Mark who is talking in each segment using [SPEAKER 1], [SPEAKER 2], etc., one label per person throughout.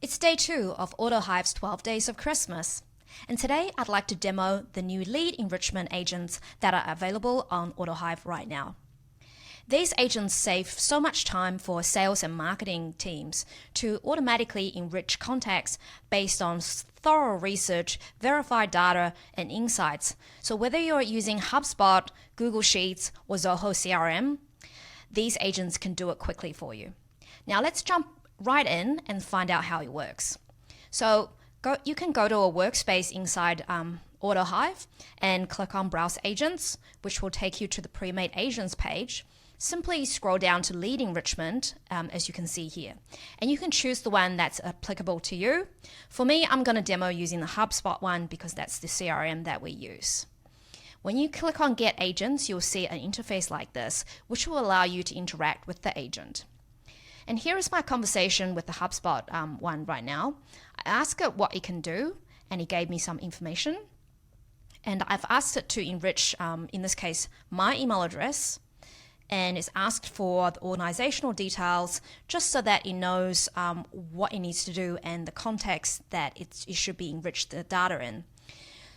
[SPEAKER 1] It's day 2 of Autohive's 12 Days of Christmas, and today I'd like to demo the new lead enrichment agents that are available on Autohive right now. These agents save so much time for sales and marketing teams to automatically enrich contacts based on thorough research, verified data, and insights. So whether you're using HubSpot, Google Sheets, or Zoho CRM, these agents can do it quickly for you. Now let's jump right in and find out how it works. So you can go to a workspace inside Autohive and click on Browse Agents, which will take you to the pre-made agents page. Simply scroll down to Lead Enrichment, as you can see here. And you can choose the one that's applicable to you. For me, I'm going to demo using the HubSpot one because that's the CRM that we use. When you click on Get Agents, you'll see an interface like this, which will allow you to interact with the agent. And here is my conversation with the HubSpot one right now. I asked it what it can do, and it gave me some information. And I've asked it to enrich, in this case, my email address, and it's asked for the organizational details just so that it knows what it needs to do and the context that it should be enriched the data in.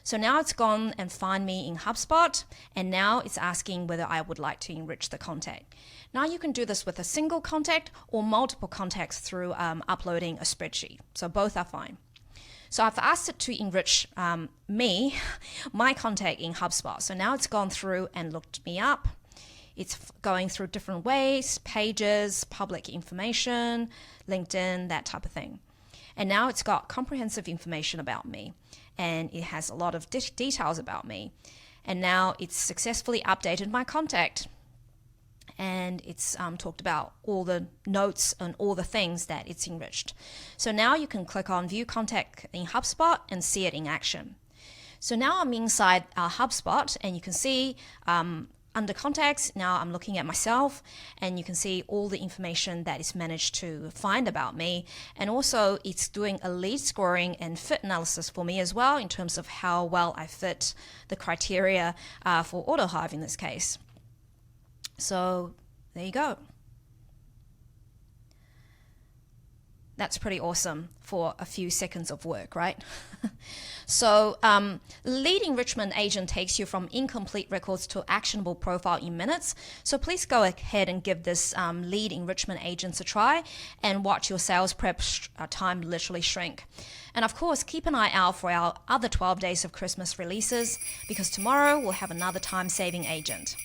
[SPEAKER 1] So now it's gone and find me in HubSpot, and now it's asking whether I would like to enrich the contact. Now you can do this with a single contact or multiple contacts through uploading a spreadsheet. So both are fine. So I've asked it to enrich my contact in HubSpot. So now it's gone through and looked me up. It's going through different ways, pages, public information, LinkedIn, that type of thing. And now it's got comprehensive information about me, and it has a lot of details about me. And now it's successfully updated my contact, and it's talked about all the notes and all the things that it's enriched. So now you can click on View Contact in HubSpot and see it in action. So now I'm inside HubSpot, and you can see under contacts, now I'm looking at myself, and you can see all the information that it's managed to find about me. And also it's doing a lead scoring and fit analysis for me as well in terms of how well I fit the criteria for Autohive in this case. So there you go. That's pretty awesome for a few seconds of work, right? So lead enrichment agent takes you from incomplete records to actionable profile in minutes. So please go ahead and give this lead enrichment agents a try and watch your sales prep time literally shrink. And of course, keep an eye out for our other 12 Days of Christmas releases, because tomorrow we'll have another time-saving agent.